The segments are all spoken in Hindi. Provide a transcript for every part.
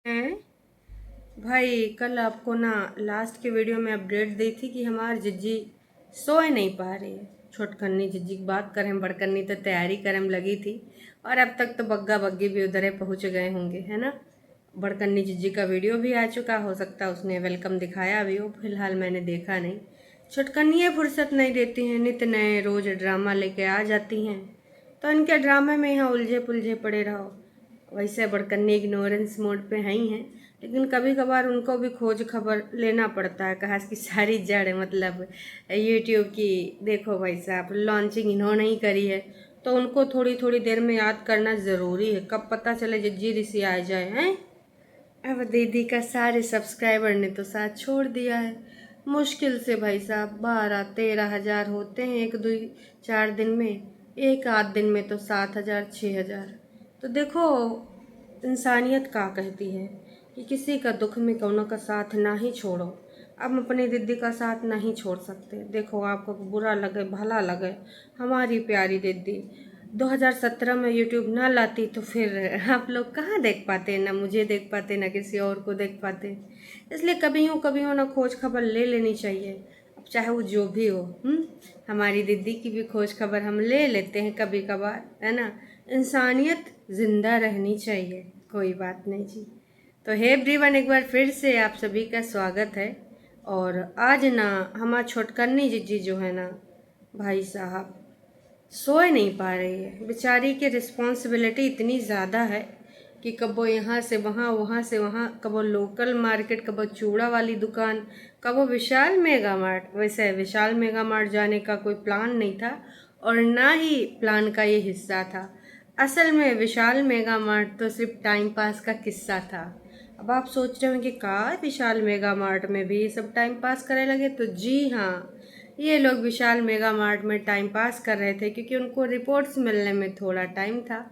हैं भाई। कल आपको ना लास्ट के वीडियो में अपडेट दी थी कि हमारी जिज्जी सोए नहीं पा रही है। छोटकन्नी जिज्जी की बात करें, बड़कन्नी तो तैयारी करें लगी थी और अब तक तो बग्गा बग्गी भी उधर पहुंच गए होंगे, है ना। बड़कन्नी जिज्जी का वीडियो भी आ चुका, हो सकता है उसने वेलकम दिखाया भी हो, फिलहाल मैंने देखा नहीं। छोटकन्नी फुर्सत नहीं देती हैं, नित नए रोज ड्रामा लेके आ जाती हैं, तो इनके ड्रामे में यहाँ उलझे पुलझे पड़े रहो। वैसे बड़कन्नी इग्नोरेंस मोड पे है ही हैं, लेकिन कभी कभार उनको भी खोज खबर लेना पड़ता है। कहा कि सारी जड़ मतलब यूट्यूब की, देखो भाई साहब लॉन्चिंग इन्होंने ही करी है, तो उनको थोड़ी थोड़ी देर में याद करना ज़रूरी है। कब पता चले जिज्जी ऋषि आ जाए हैं। अब दीदी का सारे सब्सक्राइबर ने तो साथ छोड़ दिया है। मुश्किल से भाई साहब 12-13 हज़ार होते हैं एक दो 4 दिन में, एक आध दिन में तो 7 हज़ार 6 हज़ार। तो देखो इंसानियत का कहती है कि किसी का दुख में कौनों का साथ ना ही छोड़ो। अब अपनी दीदी का साथ नहीं छोड़ सकते। देखो आपको बुरा लगे भला लगे, हमारी प्यारी दीदी 2017 में यूट्यूब ना लाती तो फिर आप लोग कहाँ देख पाते, ना मुझे देख पाते ना किसी और को देख पाते। इसलिए कभी हो ना खोज खबर ले लेनी चाहिए, अब चाहे वो जो भी हो। हमारी दीदी की भी खोज खबर हम ले लेते हैं कभी कभार, है ना। इंसानियत जिंदा रहनी चाहिए, कोई बात नहीं जी। तो हे एवरीवन, एक बार फिर से आप सभी का स्वागत है। और आज ना हमारा छोटकन्नी जिज्जी जो है ना भाई साहब सोए नहीं पा रही है। बेचारी की रिस्पॉन्सिबिलिटी इतनी ज़्यादा है कि कबो यहाँ से वहाँ, वहाँ से वहाँ, कबो लोकल मार्केट, कबो चूड़ा वाली दुकान, कबो विशाल मेगा मार्ट। वैसे विशाल मेगा मार्ट जाने का कोई प्लान नहीं था और ना ही प्लान का ये हिस्सा था। असल में विशाल मेगा मार्ट तो सिर्फ टाइम पास का किस्सा था। अब आप सोच रहे होंगे का विशाल मेगा मार्ट में भी ये सब टाइम पास करे लगे, तो जी हाँ, ये लोग विशाल मेगा मार्ट में टाइम पास कर रहे थे क्योंकि उनको रिपोर्ट्स मिलने में थोड़ा टाइम था।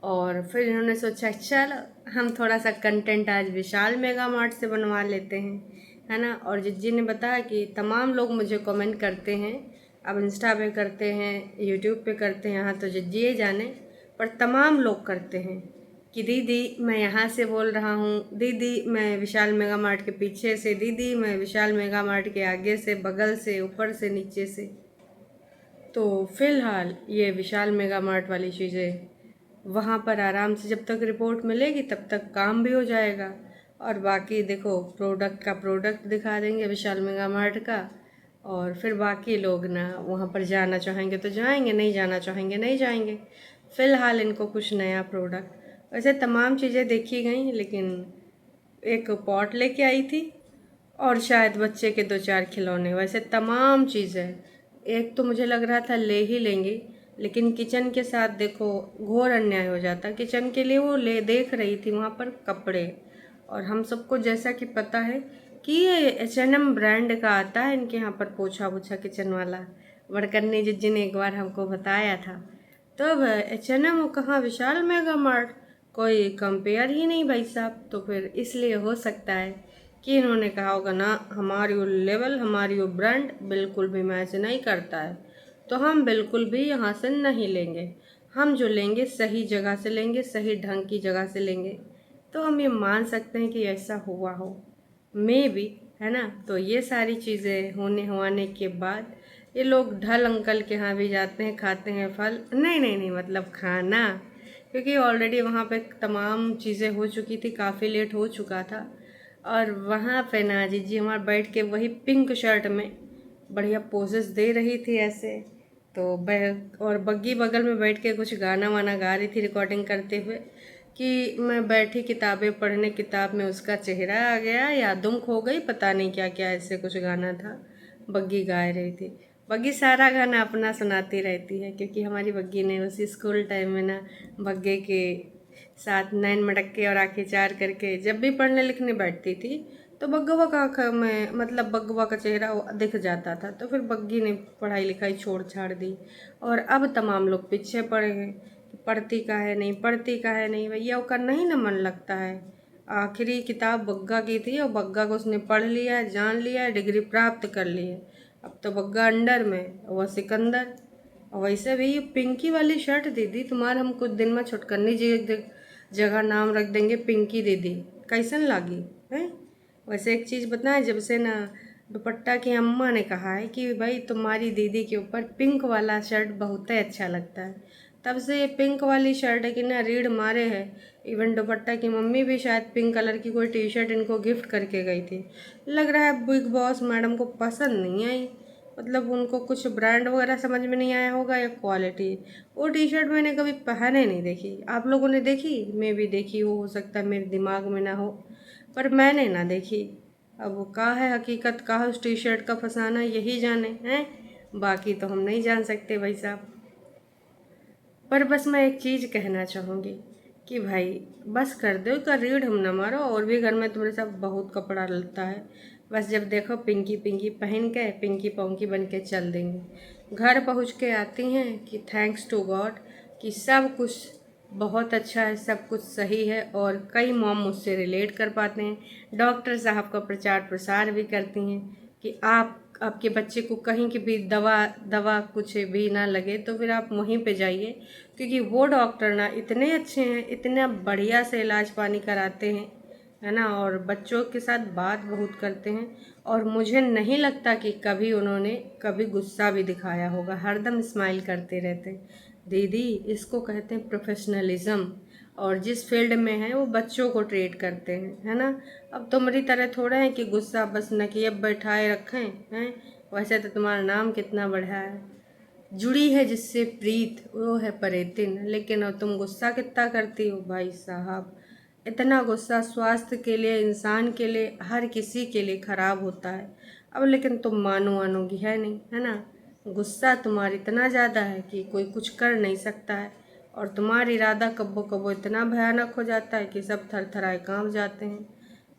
और फिर इन्होंने सोचा चलो हम थोड़ा सा कंटेंट आज विशाल मेगा मार्ट से बनवा लेते हैं, है ना। और जिज्जी ने बताया कि तमाम लोग मुझे कमेंट करते हैं, अब इंस्टा पे करते हैं, यूट्यूब पे करते हैं, यहाँ तो जिज्जी ही जाने, पर तमाम लोग करते हैं कि दीदी मैं यहाँ से बोल रहा हूँ, दीदी मैं विशाल मेगा मार्ट के पीछे से, दीदी मैं विशाल मेगा मार्ट के आगे से, बगल से, ऊपर से, नीचे से। तो फिलहाल ये विशाल मेगा मार्ट वाली चीज़ें वहाँ पर आराम से जब तक रिपोर्ट मिलेगी तब तक काम भी हो जाएगा, और बाकी देखो प्रोडक्ट का प्रोडक्ट दिखा देंगे विशाल मेगा मार्ट का, और फिर बाकी लोग ना वहाँ पर जाना चाहेंगे तो जाएंगे, नहीं जाना चाहेंगे नहीं जाएंगे। फ़िलहाल इनको कुछ नया प्रोडक्ट, वैसे तमाम चीज़ें देखी गई, लेकिन एक पॉट लेके आई थी और शायद बच्चे के 2-4 खिलौने। वैसे तमाम चीज़ें एक तो मुझे लग रहा था ले ही लेंगे, लेकिन किचन के साथ देखो घोर अन्याय हो जाता। किचन के लिए वो ले देख रही थी वहाँ पर कपड़े, और हम सबको जैसा कि पता है कि ये H&M ब्रांड का आता है इनके यहाँ पर पोछा वोछा किचन वाला। वड़कन्नी जिज्जी ने एक बार हमको बताया था। तो अब H&M कहाँ विशाल मेगा मार्ट, कोई कंपेयर ही नहीं भाई साहब। तो फिर इसलिए हो सकता है कि इन्होंने कहा होगा ना हमारी वो लेवल, हमारी वो ब्रांड बिल्कुल भी मैच नहीं करता है, तो हम बिल्कुल भी यहाँ से नहीं लेंगे। हम जो लेंगे सही जगह से लेंगे, सही ढंग की जगह से लेंगे। तो हम ये मान सकते हैं कि ऐसा हुआ हो, मे भी, है ना। तो ये सारी चीज़ें होने के बाद ये लोग ढल अंकल के यहाँ भी जाते हैं, खाते हैं फल, नहीं नहीं नहीं मतलब खाना, क्योंकि ऑलरेडी वहाँ पे तमाम चीज़ें हो चुकी थी, काफ़ी लेट हो चुका था। और वहाँ पे ना जीजी हमारे बैठ के वही पिंक शर्ट में बढ़िया पोजेस दे रही थी ऐसे, तो और बग्गी बगल में बैठ के कुछ गाना वाना गा रही थी रिकॉर्डिंग करते हुए कि मैं बैठी किताबें पढ़ने, किताब में उसका चेहरा आ गया, यादुम खो गई, पता नहीं क्या क्या ऐसे कुछ गाना था बग्गी गा रही थी। बग्गी सारा गाना अपना सुनाती रहती है क्योंकि हमारी बग्गी ने उसी स्कूल टाइम में ना बग्गे के साथ नैन मटक्के और आंखें चार करके जब भी पढ़ने लिखने बैठती थी तो बग्गवा का आँख में मतलब बग्गवा का चेहरा दिख जाता था। तो फिर बग्गी ने पढ़ाई लिखाई छोड़ छाड़ दी और अब तमाम लोग पीछे पड़े हैं कि पढ़ती का है नहीं, पढ़ती का है नहीं। भैया का नहीं ना मन लगता है। आखिरी किताब बग्गा की थी और बग्गा को उसने पढ़ लिया है, जान लिया है, डिग्री प्राप्त कर ली है। अब तो बग्गा अंडर में, वह सिकंदर। और वैसे भी ये पिंकी वाली शर्ट दीदी तुम्हारा हम कुछ दिन में छुटकन्नी जी जगह नाम रख देंगे पिंकी दीदी, कैसन लागी है। वैसे एक चीज़ बताएं, जब से ना दुपट्टा की अम्मा ने कहा है कि भाई तुम्हारी दीदी के ऊपर पिंक वाला शर्ट बहुत ही अच्छा लगता है, तब से ये पिंक वाली शर्ट है कि ना रीढ़ मारे है। इवन दुपट्टा की मम्मी भी शायद पिंक कलर की कोई टी शर्ट इनको गिफ्ट करके गई थी। लग रहा है बिग बॉस मैडम को पसंद नहीं आई, मतलब उनको कुछ ब्रांड वगैरह समझ में नहीं आया होगा या क्वालिटी। वो टी शर्ट मैंने कभी पहने नहीं देखी, आप लोगों ने देखी? मैं भी देखी हो सकता है मेरे दिमाग में ना हो, पर मैंने ना देखी। अब वो का है हकीकत, का है उस टी शर्ट का फसाना, यही जाने हैं, बाकी तो हम नहीं जान सकते भाई साहब। पर बस मैं एक चीज़ कहना चाहूँगी कि भाई बस कर दो का रीढ़ हम ना मारो, और भी घर में तुम्हारे साथ बहुत कपड़ा लगता है। बस जब देखो पिंकी पिंकी पहन के पिंकी पोंकी बन के चल देंगे। घर पहुँच के आती हैं कि थैंक्स टू गॉड कि सब कुछ बहुत अच्छा है, सब कुछ सही है, और कई मॉम मुझसे रिलेट कर पाते हैं। डॉक्टर साहब का प्रचार प्रसार भी करती हैं कि आपके बच्चे को कहीं की भी दवा दवा कुछ भी ना लगे तो फिर आप वहीं पे जाइए, क्योंकि वो डॉक्टर ना इतने अच्छे हैं, इतना बढ़िया से इलाज पानी कराते हैं, है ना, और बच्चों के साथ बात बहुत करते हैं। और मुझे नहीं लगता कि कभी उन्होंने कभी गुस्सा भी दिखाया होगा, हरदम स्माइल करते रहते हैं। दीदी इसको कहते हैं प्रोफेशनलिज्म, और जिस फील्ड में है वो बच्चों को ट्रीट करते हैं, है ना। अब तुम्हारी तरह थोड़ा है कि गुस्सा बस नकियब बैठाए रखें हैं। वैसे तो तुम्हारा नाम कितना बढ़िया है, जुड़ी है जिससे प्रीत वो है परेतिन, लेकिन अब तुम गुस्सा कितना करती हो भाई साहब। इतना गुस्सा स्वास्थ्य के लिए, इंसान के लिए, हर किसी के लिए खराब होता है। अब लेकिन तुम मानोगी है नहीं, है ना। गुस्सा तुम्हारा इतना ज़्यादा है कि कोई कुछ कर नहीं सकता है, और तुम्हारा इरादा कब्बो कब्बो इतना भयानक हो जाता है कि सब थर थराए काँप जाते हैं।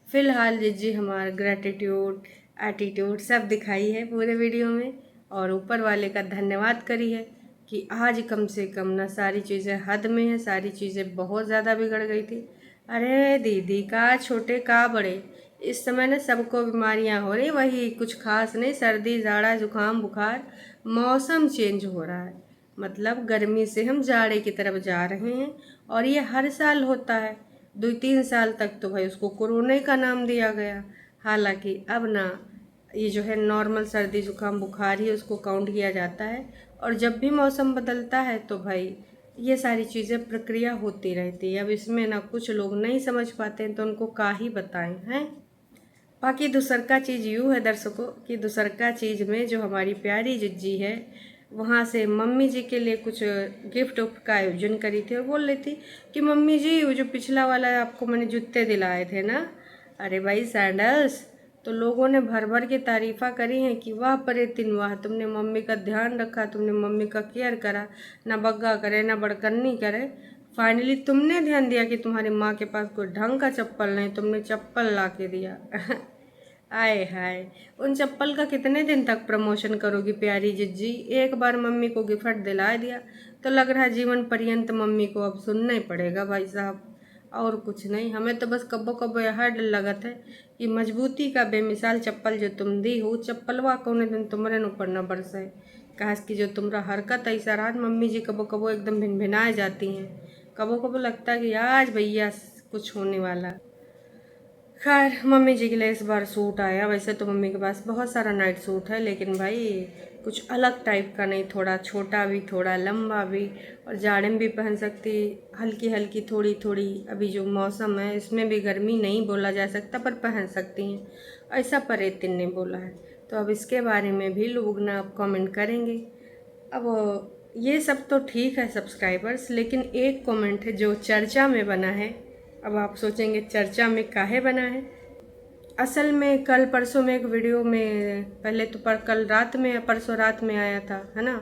फ़िलहाल जिज्जी हमारा ग्रेटिट्यूड एटीट्यूड सब दिखाई है पूरे वीडियो में, और ऊपर वाले का धन्यवाद करी है कि आज कम से कम ना सारी चीज़ें हद में है, सारी चीज़ें बहुत ज़्यादा बिगड़ गई थी। अरे दीदी का छोटे का बड़े, इस समय ना सबको बीमारियां हो रही, वही कुछ खास नहीं, सर्दी जाड़ा जुकाम बुखार, मौसम चेंज हो रहा है, मतलब गर्मी से हम जाड़े की तरफ जा रहे हैं, और ये हर साल होता है। 2-3 साल तक तो भाई उसको कोरोना का नाम दिया गया, हालांकि अब ना ये जो है नॉर्मल सर्दी जुकाम बुखार ही उसको काउंट किया जाता है। और जब भी मौसम बदलता है तो भाई ये सारी चीज़ें प्रक्रिया होती रहती है। अब इसमें ना कुछ लोग नहीं समझ पाते हैं तो उनको का ही बताएं हैं। बाकी दूसरका चीज़ यूँ है दर्शकों कि दूसरका चीज़ में जो हमारी प्यारी जिज्जी है, वहाँ से मम्मी जी के लिए कुछ गिफ्ट उफ्ट का आयोजन करी थी, और बोल रही थी कि मम्मी जी वो जो पिछला वाला आपको मैंने जूते दिलाए थे ना, अरे भाई सैंडल्स, तो लोगों ने भर भर के तारीफ़ा करी हैं कि वाह परेतिन वाह, तुमने मम्मी का ध्यान रखा, तुमने मम्मी का केयर करा, ना बग्गा करे ना बड़कन्नी करे। फाइनली तुमने ध्यान दिया कि तुम्हारी माँ के पास कोई ढंग का चप्पल नहीं, तुमने चप्पल ला के दिया। आए हाय, उन चप्पल का कितने दिन तक प्रमोशन करोगी प्यारी जिज्जी। एक बार मम्मी को गिफ्ट दिला दिया तो लग रहा है जीवन पर्यंत मम्मी को अब सुनना ही पड़ेगा भाई साहब, और कुछ नहीं। हमें तो बस कब्बो कब्बो यह डर लगत है कि मजबूती का बेमिसाल चप्पल जो तुम दी हो, चप्पलवा कौने दिन तुम्हारे ऊपर न बरसे। काश कि जो तुम्हारा हरकत ऐसा रहा, मम्मी जी कबो कबो एकदम भिन भिनाए जाती हैं, कबो कबो लगता है कि आज भैया कुछ होने वाला। खैर मम्मी जी के लिए इस बार सूट आया, वैसे तो मम्मी के पास बहुत सारा नाइट सूट है, लेकिन भाई कुछ अलग टाइप का नहीं, थोड़ा छोटा भी थोड़ा लंबा भी, और जाड़े में भी पहन सकती, हल्की हल्की थोड़ी थोड़ी। अभी जो मौसम है इसमें भी गर्मी नहीं बोला जा सकता पर पहन सकती हैं, ऐसा परेतिन ने बोला है। तो अब इसके बारे में भी लोग ना अब कमेंट करेंगे। अब ये सब तो ठीक है सब्सक्राइबर्स, लेकिन एक कमेंट है जो चर्चा में बना है। अब आप सोचेंगे चर्चा में काहे बना है। असल में कल परसों में एक वीडियो में, पहले तो पर कल रात में या परसों रात में आया था, है ना,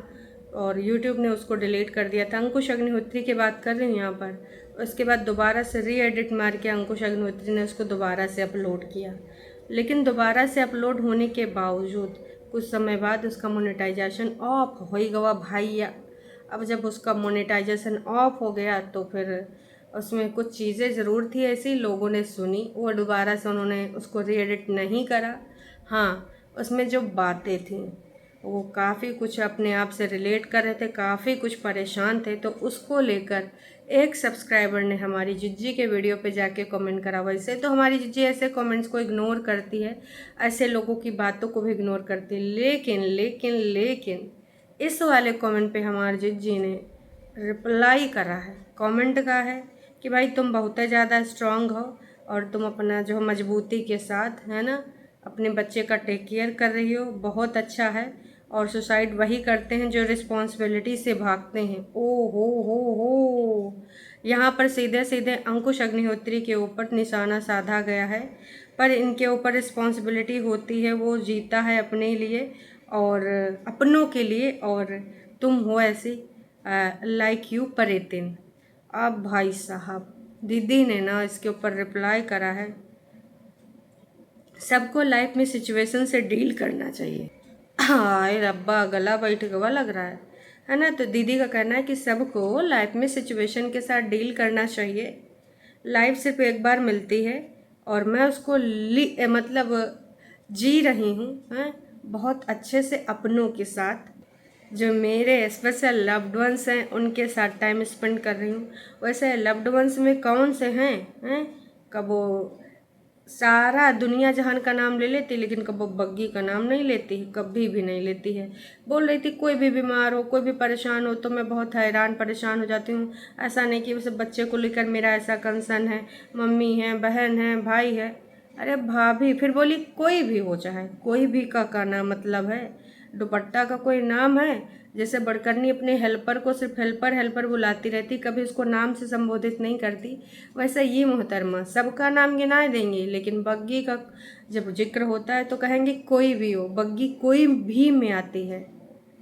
और यूट्यूब ने उसको डिलीट कर दिया था। अंकुश अग्निहोत्री की बात कर रही हूँ यहाँ पर। उसके बाद दोबारा से री एडिट मार के अंकुश अग्निहोत्री ने उसको दोबारा से अपलोड किया, लेकिन दोबारा से अपलोड होने के बावजूद कुछ समय बाद उसका मोनेटाइजेशन ऑफ हो ही गया भैया। अब जब उसका मोनेटाइजेशन ऑफ हो गया तो फिर उसमें कुछ चीज़ें ज़रूर थी ऐसी, लोगों ने सुनी, वो दोबारा से उन्होंने उसको री एडिट नहीं करा। हाँ, उसमें जो बातें थी वो काफ़ी कुछ अपने आप से रिलेट कर रहे थे, काफ़ी कुछ परेशान थे, तो उसको लेकर एक सब्सक्राइबर ने हमारी जिज्जी के वीडियो पे जाके कमेंट करा। वैसे तो हमारी जिज्जी ऐसे कमेंट्स को इग्नोर करती है, ऐसे लोगों की बातों को भी इग्नोर करती है, लेकिन लेकिन लेकिन इस वाले कमेंट पे हमारी जिज्जी ने रिप्लाई करा है। कमेंट का है कि भाई तुम बहुत ज़्यादा स्ट्रांग हो और तुम अपना जो मजबूती के साथ है ना अपने बच्चे का टेक केयर कर रही हो, बहुत अच्छा है। और सुसाइड वही करते हैं जो रिस्पॉन्सिबिलिटी से भागते हैं। ओ हो, यहाँ पर सीधे सीधे अंकुश अग्निहोत्री के ऊपर निशाना साधा गया है, पर इनके ऊपर रिस्पॉन्सिबिलिटी होती है, वो जीता है अपने लिए और अपनों के लिए, और तुम हो ऐसी लाइक यू परेतिन। अब भाई साहब दीदी ने ना इसके ऊपर रिप्लाई करा है, सबको लाइफ में सिचुएशन से डील करना चाहिए। हाय रब्बा, गला बैठ गवा लग रहा है ना। तो दीदी का कहना है कि सबको लाइफ में सिचुएशन के साथ डील करना चाहिए। लाइफ सिर्फ एक बार मिलती है और मैं उसको मतलब जी रही हूँ, हैं, बहुत अच्छे से अपनों के साथ। जो मेरे स्पेशल लव्ड वंस हैं उनके साथ टाइम स्पेंड कर रही हूँ। वैसे लव्ड वंस में कौन से हैं कब वो सारा दुनिया जहान का नाम ले लेती, लेकिन कब वो बग्गी का नाम नहीं लेती, कभी भी नहीं लेती है। बोल रही थी कोई भी बीमार हो, कोई भी परेशान हो तो मैं बहुत हैरान परेशान हो जाती हूँ। ऐसा नहीं कि उसे बच्चे को लेकर मेरा ऐसा कंसर्न है, मम्मी है, बहन है, भाई है। अरे भाभी, फिर बोली कोई भी हो, चाहे कोई भी का नाम मतलब है, दुपट्टा का कोई नाम है। जैसे बड़कन्नी अपने हेल्पर को सिर्फ हेल्पर हेल्पर बुलाती रहती, कभी उसको नाम से संबोधित नहीं करती, वैसे ये मोहतरमा सबका नाम गिना देंगी, लेकिन बग्गी का जब जिक्र होता है तो कहेंगे कोई भी हो, बग्गी कोई भी में आती है।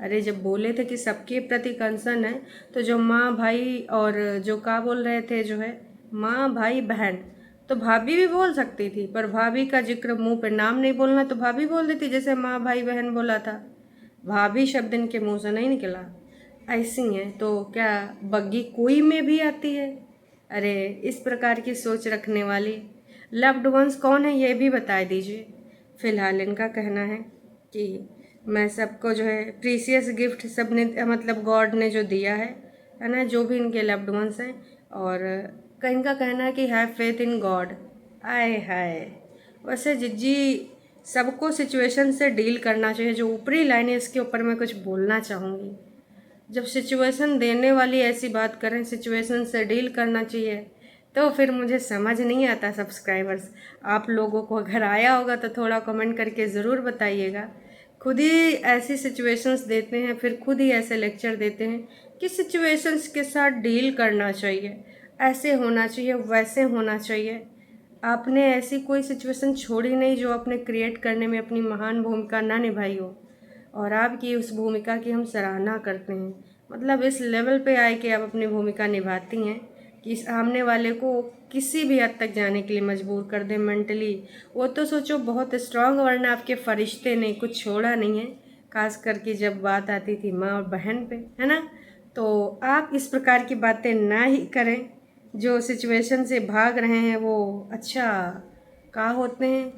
अरे जब बोले थे कि सबके प्रति कंसर्न है, तो जो माँ भाई और जो का बोल रहे थे जो है माँ भाई बहन, तो भाभी भी बोल सकती थी, पर भाभी का जिक्र मुंह पे नाम नहीं बोलना तो भाभी बोल देती, जैसे माँ भाई बहन बोला था। भाभी शब्द इनके मुंह से नहीं निकला। ऐसी हैं तो क्या बग्गी कोई में भी आती है? अरे इस प्रकार की सोच रखने वाली लव्ड वंस कौन है ये भी बता दीजिए। फिलहाल इनका कहना है कि मैं सबको जो है प्रीसियस गिफ्ट सब ने मतलब गॉड ने जो दिया है ना, जो भी इनके लव्ड वंस हैं, और इनका कहना है कि हैव फेथ इन गॉड। आए हाय, वैसे जिज्जी सबको सिचुएशन से डील करना चाहिए, जो ऊपरी लाइन है इसके ऊपर मैं कुछ बोलना चाहूँगी। जब सिचुएशन देने वाली ऐसी बात करें, सिचुएशन से डील करना चाहिए, तो फिर मुझे समझ नहीं आता सब्सक्राइबर्स। आप लोगों को अगर आया होगा तो थोड़ा कमेंट करके ज़रूर बताइएगा। खुद ही ऐसी सिचुएशंस देते हैं, फिर खुद ही ऐसे लेक्चर देते हैं कि सिचुएशंस के साथ डील करना चाहिए, ऐसे होना चाहिए, वैसे होना चाहिए। आपने ऐसी कोई सिचुएशन छोड़ी नहीं जो आपने क्रिएट करने में अपनी महान भूमिका ना निभाई हो, और आपकी उस भूमिका की हम सराहना करते हैं। मतलब इस लेवल पे आए कि आप अपनी भूमिका निभाती हैं कि सामने वाले को किसी भी हद तक जाने के लिए मजबूर कर दें मेंटली। वो तो सोचो बहुत स्ट्रांग, वरना आपके फरिश्ते ने कुछ छोड़ा नहीं है, खास करके जब बात आती थी माँ और बहन पे, है ना। तो आप इस प्रकार की बातें ना ही करें। जो सिचुएशन से भाग रहे हैं वो अच्छा का होते हैं,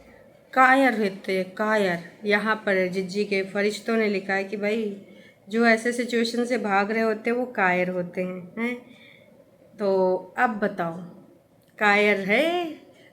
कायर रहते हैं, कायर। यहाँ पर जिज्जी के फरिश्तों ने लिखा है कि भाई जो ऐसे सिचुएशन से भाग रहे होते हैं वो कायर होते हैं। तो अब बताओ, कायर है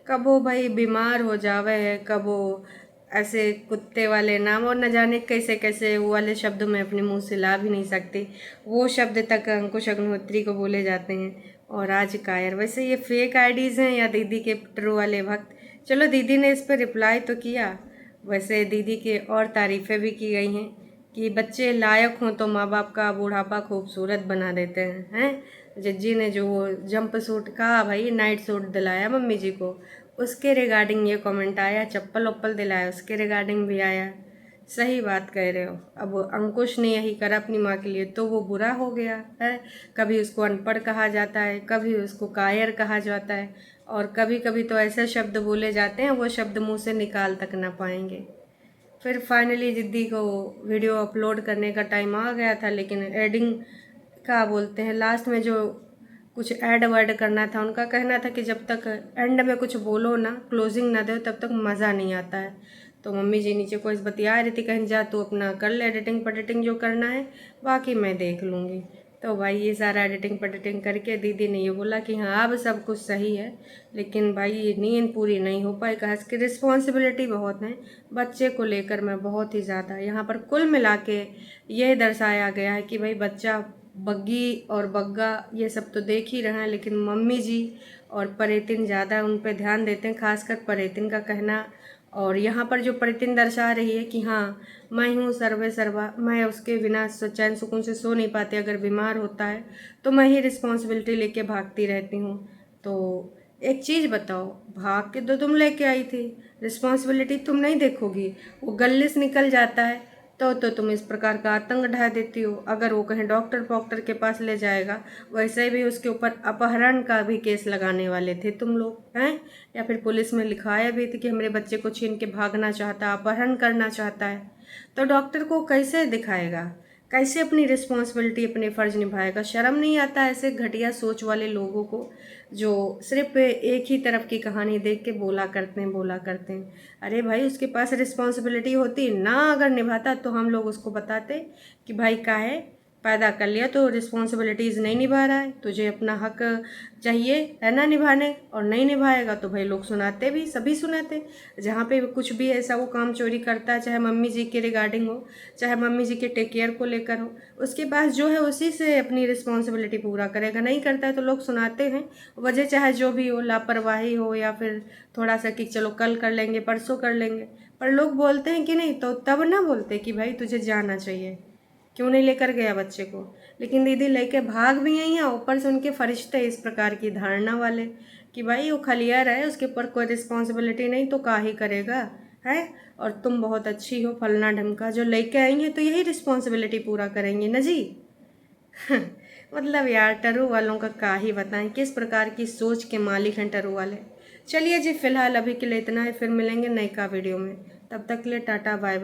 कब वो भाई बीमार हो जावे है, कब वो ऐसे कुत्ते वाले नाम और न जाने कैसे कैसे वो वाले शब्द मैं अपने मुंह से ला भी नहीं सकती, वो शब्द तक अंकुश अग्निहोत्री को बोले जाते हैं, और आज कायर। वैसे ये फेक आईडीज़ हैं या दीदी के ट्रू वाले भक्त? चलो दीदी ने इस पर रिप्लाई तो किया, वैसे दीदी के और तारीफ़ें भी की गई हैं कि बच्चे लायक हों तो माँ बाप का बुढ़ापा खूबसूरत बना देते हैं जिज्जी ने जो वो जंप सूट का भाई नाइट सूट दिलाया मम्मी जी को, उसके रिगार्डिंग ये कमेंट आया। चप्पल वप्पल दिलाया उसके रिगार्डिंग भी आया। सही बात कह रहे हो। अब अंकुश ने यही करा अपनी माँ के लिए तो वो बुरा हो गया है। कभी उसको अनपढ़ कहा जाता है, कभी उसको कायर कहा जाता है, और कभी कभी तो ऐसे शब्द बोले जाते हैं वो शब्द मुंह से निकाल तक ना पाएंगे। फिर फाइनली जिद्दी को वीडियो अपलोड करने का टाइम आ गया था, लेकिन एडिंग का बोलते हैं लास्ट में जो कुछ ऐड वर्ड करना था, उनका कहना था कि जब तक एंड में कुछ बोलो ना, क्लोजिंग ना दो, तब तक मज़ा नहीं आता है। तो मम्मी जी नीचे कोई बतिया रही थी, कहीं जा तू अपना कर ले एडिटिंग पडिटिंग जो करना है, बाकी मैं देख लूँगी। तो भाई ये सारा एडिटिंग पडिटिंग करके दीदी ने ये बोला कि हाँ अब सब कुछ सही है, लेकिन भाई ये नींद पूरी नहीं हो पाई। कहा इसकी रिस्पॉन्सिबिलिटी बहुत है बच्चे को लेकर, मैं बहुत ही ज़्यादा। यहाँ पर कुल मिला के ये दर्शाया गया है कि भाई बच्चा बग्गी और बग्गा ये सब तो देख ही रहे हैं, लेकिन मम्मी जी और परेतिन ज़्यादा उन पर ध्यान देते हैं, खासकर परेतिन का कहना। और यहाँ पर जो परेतिन दर्शा रही है कि हाँ मैं हूँ सर्वे सर्वा, मैं उसके बिना चैन सुकून से सो नहीं पाती, अगर बीमार होता है तो मैं ही रिस्पॉन्सिबिलिटी लेके भागती रहती हूँ। तो एक चीज़ बताओ, भाग के तो तुम लेके आई थी, रिस्पॉन्सिबिलिटी तुम नहीं देखोगी, वो गले से निकल जाता है तो तुम इस प्रकार का आतंक ढा देती हो। अगर वो कहीं डॉक्टर के पास ले जाएगा, वैसे भी उसके ऊपर अपहरण का भी केस लगाने वाले थे तुम लोग हैं, या फिर पुलिस में लिखाया भी थी कि हमारे बच्चे को छीन के भागना चाहता है, अपहरण करना चाहता है। तो डॉक्टर को कैसे दिखाएगा, कैसे अपनी रिस्पॉन्सिबिलिटी अपने फ़र्ज निभाएगा? शर्म नहीं आता ऐसे घटिया सोच वाले लोगों को, जो सिर्फ एक ही तरफ की कहानी देख के बोला करते हैं। अरे भाई उसके पास रिस्पॉन्सिबिलिटी होती ना, अगर निभाता तो हम लोग उसको बताते कि भाई काहे पैदा कर लिया तो रिस्पॉन्सिबिलिटीज़ नहीं निभा रहा है, तुझे अपना हक चाहिए है ना निभाने, और नहीं निभाएगा तो भाई लोग सुनाते भी, सभी सुनाते। जहाँ पे कुछ भी ऐसा वो काम चोरी करता है, चाहे मम्मी जी के रिगार्डिंग हो, चाहे मम्मी जी के टेक केयर को लेकर हो, उसके पास जो है उसी से अपनी रिस्पॉन्सिबिलिटी पूरा करेगा। नहीं करता है तो लोग सुनाते हैं, वजह चाहे जो भी हो, लापरवाही हो या फिर थोड़ा सा कि चलो कल कर लेंगे परसों कर लेंगे, पर लोग बोलते हैं कि नहीं, तो तब ना बोलते कि भाई तुझे जाना चाहिए, क्यों नहीं लेकर गया बच्चे को। लेकिन दीदी लेके भाग भी आई हैं, ऊपर से उनके फरिश्ते इस प्रकार की धारणा वाले कि भाई वो खलियार है, उसके ऊपर कोई रिस्पॉन्सिबिलिटी नहीं तो का ही करेगा है, और तुम बहुत अच्छी हो फलना ढमका, जो लेके आई हैं तो यही रिस्पॉन्सिबिलिटी पूरा करेंगे ना जी। मतलब यार टरू वालों का ही बताएं, किस प्रकार की सोच के मालिक हैं टरू वाले। चलिए जी फिलहाल अभी के लिए इतना है, फिर मिलेंगे नई का वीडियो में, तब तक के लिए टाटा बाय बाय।